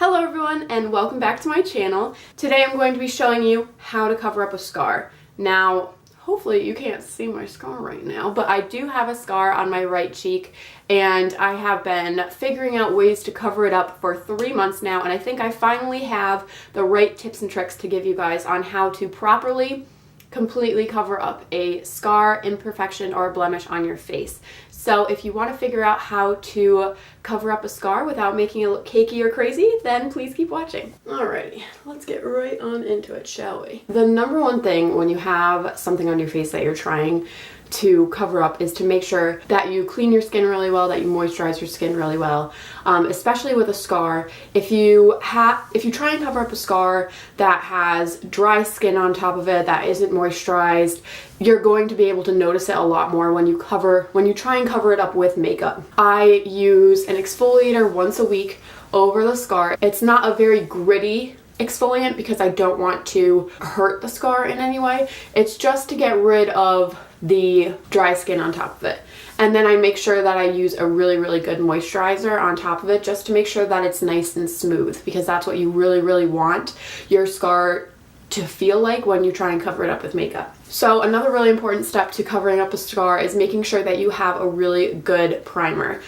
Hello everyone and welcome back to my channel. Today I'm going to be showing you how to cover up a scar. Now, hopefully you can't see my scar right now, but I do have a scar on my right cheek and I have been figuring out ways to cover it up for 3 months now, and I think I finally have the right tips and tricks to give you guys on how to properly completely cover up a scar, imperfection, or a blemish on your face. So if you want to figure out how to cover up a scar without making it look cakey or crazy, then please keep watching. Alrighty, let's get right on into it, shall we? The number one thing when you have something on your face that you're trying to cover up is to make sure that you clean your skin really well, that you moisturize your skin really well, especially with a scar. If you try and cover up a scar that has dry skin on top of it that isn't moisturized, you're going to be able to notice it a lot more when you try and cover it up with makeup. I use an exfoliator once a week over the scar. It's not a very gritty exfoliant because I don't want to hurt the scar in any way. It's just to get rid of the dry skin on top of it. And then I make sure that I use a really good moisturizer on top of it just to make sure that it's nice and smooth, because that's what you really want your scar to feel like when you try and cover it up with makeup. So another really important step to covering up a scar is making sure that you have a really good primer.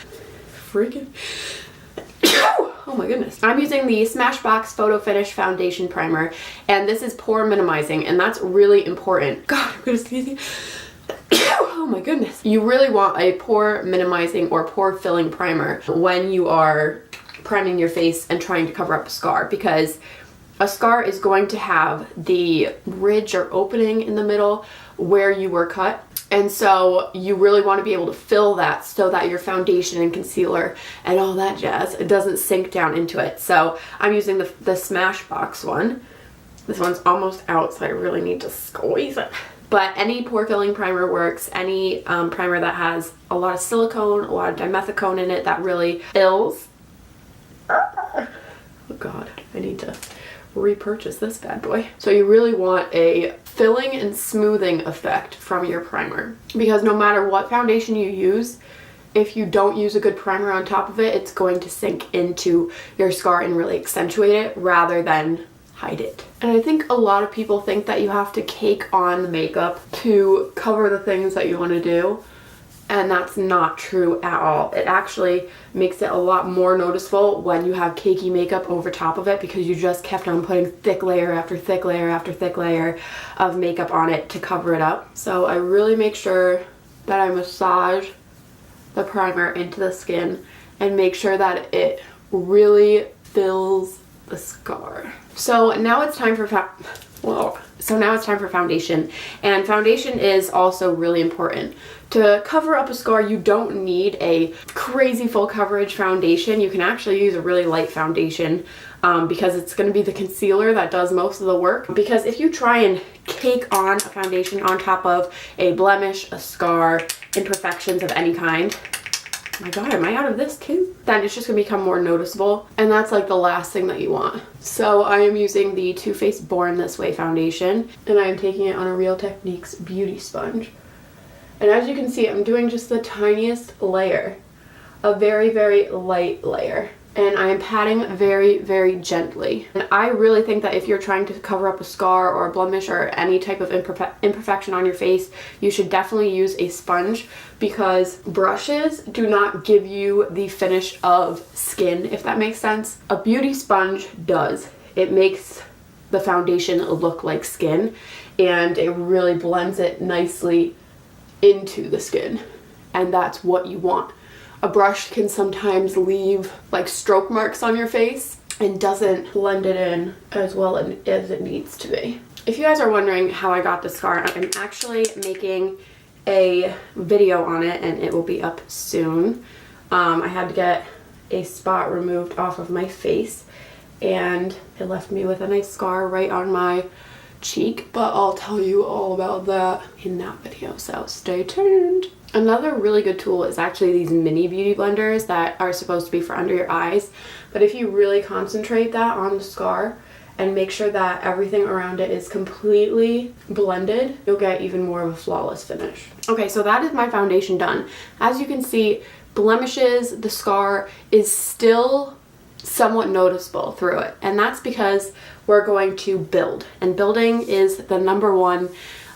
Freaking oh my goodness. I'm using the Smashbox Photo Finish Foundation Primer, and this is pore minimizing, and that's really important. God, I'm gonna sneeze. Oh my goodness. You really want a pore minimizing or pore filling primer when you are priming your face and trying to cover up a scar, because a scar is going to have the ridge or opening in the middle where you were cut. And so you really want to be able to fill that so that your foundation and concealer and all that jazz, it doesn't sink down into it. So I'm using the Smashbox one. This one's almost out, so I really need to squeeze it. But any pore filling primer works. Any primer that has a lot of silicone, a lot of dimethicone in it that really fills. Oh God, I need to repurchase this bad boy. So you really want a filling and smoothing effect from your primer, because no matter what foundation you use, if you don't use a good primer on top of it, it's going to sink into your scar and really accentuate it rather than hide it. And I think a lot of people think that you have to cake on the makeup to cover the things that you want to do, and that's not true at all. It actually makes it a lot more noticeable when you have cakey makeup over top of it, because you just kept on putting thick layer after thick layer after thick layer of makeup on it to cover it up. So I really make sure that I massage the primer into the skin and make sure that it really fills the scar. So now it's time for foundation, and foundation is also really important. To cover up a scar, you don't need a crazy full coverage foundation. You can actually use a really light foundation because it's going to be the concealer that does most of the work. Because if you try and cake on a foundation on top of a blemish, a scar, imperfections of any kind, oh my God, am I out of this too? Then it's just gonna become more noticeable, and that's like the last thing that you want. So I am using the Too Faced Born This Way foundation, and I am taking it on a Real Techniques beauty sponge. And as you can see, I'm doing just the tiniest layer, a very light layer. And I am patting very gently. And I really think that if you're trying to cover up a scar or a blemish or any type of imperfection on your face, you should definitely use a sponge, because brushes do not give you the finish of skin, if that makes sense. A beauty sponge does. It makes the foundation look like skin, and it really blends it nicely into the skin, and that's what you want. A brush can sometimes leave like stroke marks on your face and doesn't blend it in as well as it needs to be. If you guys are wondering how I got this scar, I'm actually making a video on it, and it will be up soon. I had to get a spot removed off of my face, and it left me with a nice scar right on my cheek, but I'll tell you all about that in that video, so stay tuned. Another really good tool is actually these mini beauty blenders that are supposed to be for under your eyes, but if you really concentrate that on the scar and make sure that everything around it is completely blended, you'll get even more of a flawless finish. Okay, so that is my foundation done. As you can see, blemishes, the scar is still somewhat noticeable through it. And that's because we're going to build. And building is the number one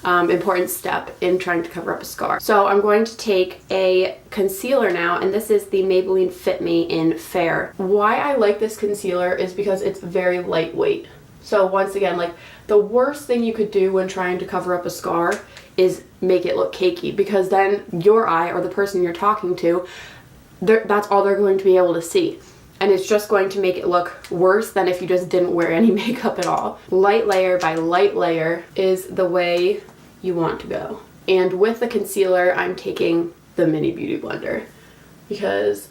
important step in trying to cover up a scar. So I'm going to take a concealer now, and this is the Maybelline Fit Me in Fair. Why I like this concealer is because it's very lightweight. So once again, like, the worst thing you could do when trying to cover up a scar is make it look cakey, because then your eye or the person you're talking to, that's all they're going to be able to see. And it's just going to make it look worse than if you just didn't wear any makeup at all. Light layer by light layer is the way you want to go. And with the concealer, I'm taking the Mini Beauty Blender, because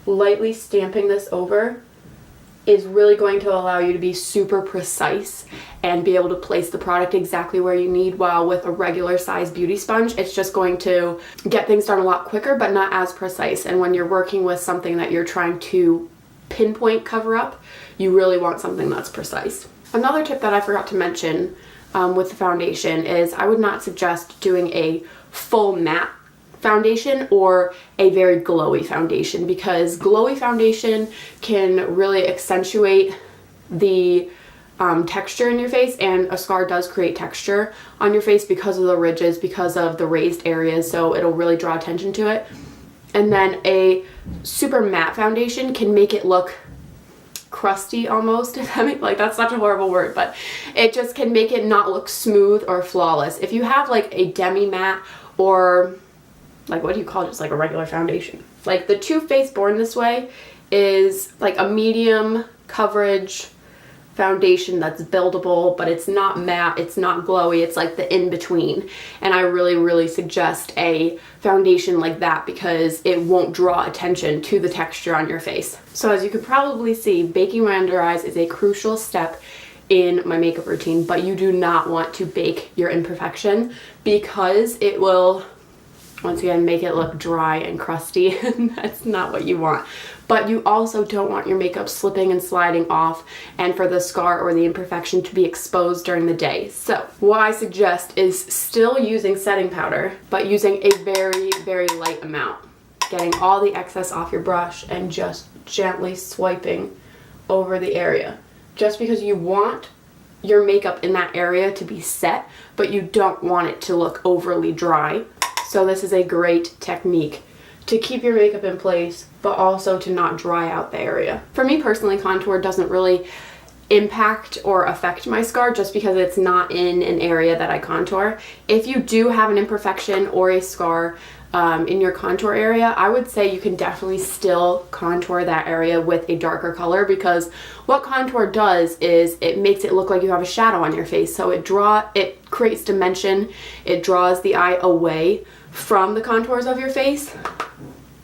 lightly stamping this over is really going to allow you to be super precise and be able to place the product exactly where you need, while with a regular size beauty sponge, it's just going to get things done a lot quicker, but not as precise. And when you're working with something that you're trying to pinpoint cover up, you really want something that's precise. Another tip that I forgot to mention with the foundation is I would not suggest doing a full matte foundation or a very glowy foundation, because glowy foundation can really accentuate the texture in your face, and a scar does create texture on your face because of the ridges, because of the raised areas, so it'll really draw attention to it. And then a super matte foundation can make it look crusty almost, if that like, that's such a horrible word, but it just can make it not look smooth or flawless. If you have like a demi matte, or like, what do you call it, just like a regular foundation, like the Too Faced Born This Way is like a medium coverage foundation that's buildable, but it's not matte, it's not glowy, it's like the in-between. And I really suggest a foundation like that, because it won't draw attention to the texture on your face. So as you could probably see, baking my under eyes is a crucial step in my makeup routine, but you do not want to bake your imperfection, because it will, once again, make it look dry and crusty, and that's not what you want. But you also don't want your makeup slipping and sliding off, and for the scar or the imperfection to be exposed during the day. So what I suggest is still using setting powder, but using a very light amount. Getting all the excess off your brush and just gently swiping over the area. Just because you want your makeup in that area to be set, but you don't want it to look overly dry. So this is a great technique to keep your makeup in place, but also to not dry out the area. For me personally, contour doesn't really impact or affect my scar, just because it's not in an area that I contour. If you do have an imperfection or a scar in your contour area, I would say you can definitely still contour that area with a darker color, because what contour does is it makes it look like you have a shadow on your face. So it creates dimension, it draws the eye away from the contours of your face.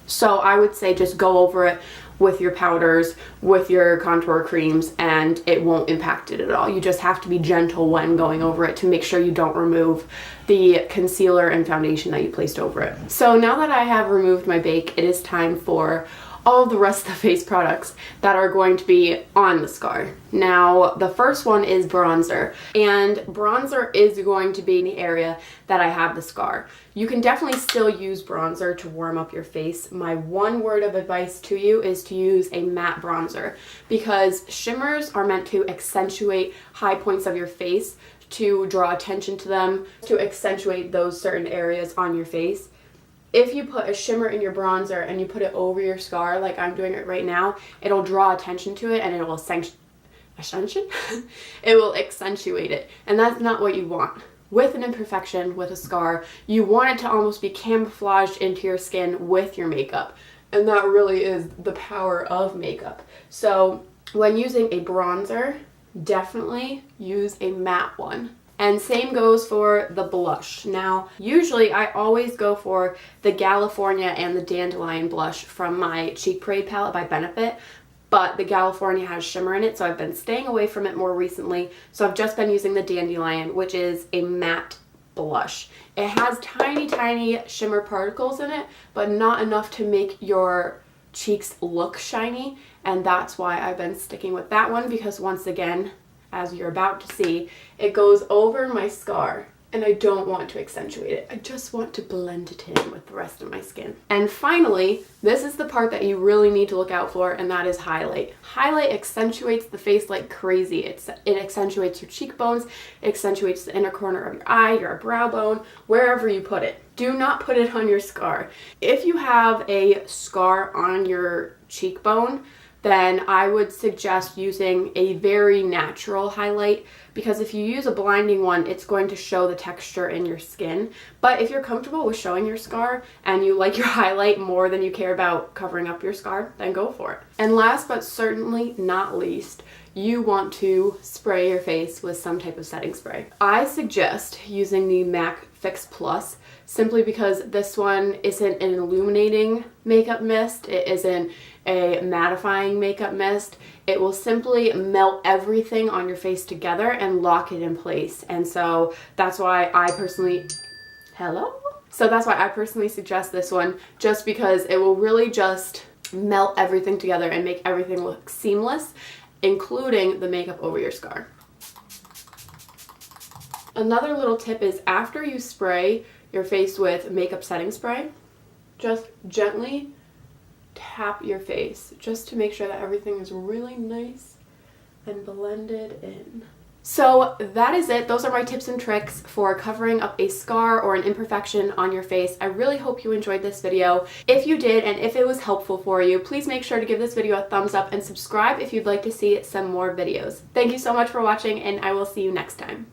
So I would say just go over it with your powders, with your contour creams, and it won't impact it at all. You just have to be gentle when going over it to make sure you don't remove the concealer and foundation that you placed over it. So now that I have removed my bake, it is time for all of the rest of the face products that are going to be on the scar. Now, the first one is bronzer, and bronzer is going to be in the area that I have the scar. You can definitely still use bronzer to warm up your face. My one word of advice to you is to use a matte bronzer, because shimmers are meant to accentuate high points of your face, to draw attention to them, to accentuate those certain areas on your face. If you put a shimmer in your bronzer and you put it over your scar, like I'm doing it right now, it'll draw attention to it, and it will it will accentuate it, and that's not what you want. With an imperfection, with a scar, you want it to almost be camouflaged into your skin with your makeup, and that really is the power of makeup. So when using a bronzer, definitely use a matte one. And same goes for the blush. Now, usually I always go for the California and the Dandelion blush from my Cheek Parade palette by Benefit, but the California has shimmer in it, so I've been staying away from it more recently. So I've just been using the Dandelion, which is a matte blush. It has tiny shimmer particles in it, but not enough to make your cheeks look shiny, and that's why I've been sticking with that one, because once again, as you're about to see, it goes over my scar, and I don't want to accentuate it. I just want to blend it in with the rest of my skin. And finally, this is the part that you really need to look out for, and that is highlight. Highlight accentuates the face like crazy. It accentuates your cheekbones, it accentuates the inner corner of your eye, your brow bone, wherever you put it. Do not put it on your scar. If you have a scar on your cheekbone, then I would suggest using a very natural highlight, because if you use a blinding one, it's going to show the texture in your skin. But if you're comfortable with showing your scar and you like your highlight more than you care about covering up your scar, then go for it. And last but certainly not least, you want to spray your face with some type of setting spray. I suggest using the MAC Fix Plus, simply because this one isn't an illuminating makeup mist. It isn't a mattifying makeup mist. It will simply melt everything on your face together and lock it in place. And so that's why I personally, suggest this one, just because it will really just melt everything together and make everything look seamless, including the makeup over your scar. Another little tip is, after you spray your face with makeup setting spray, just gently tap your face just to make sure that everything is really nice and blended in. So that is it. Those are my tips and tricks for covering up a scar or an imperfection on your face. I really hope you enjoyed this video. If you did, and if it was helpful for you, please make sure to give this video a thumbs up and subscribe if you'd like to see some more videos. Thank you so much for watching, and I will see you next time.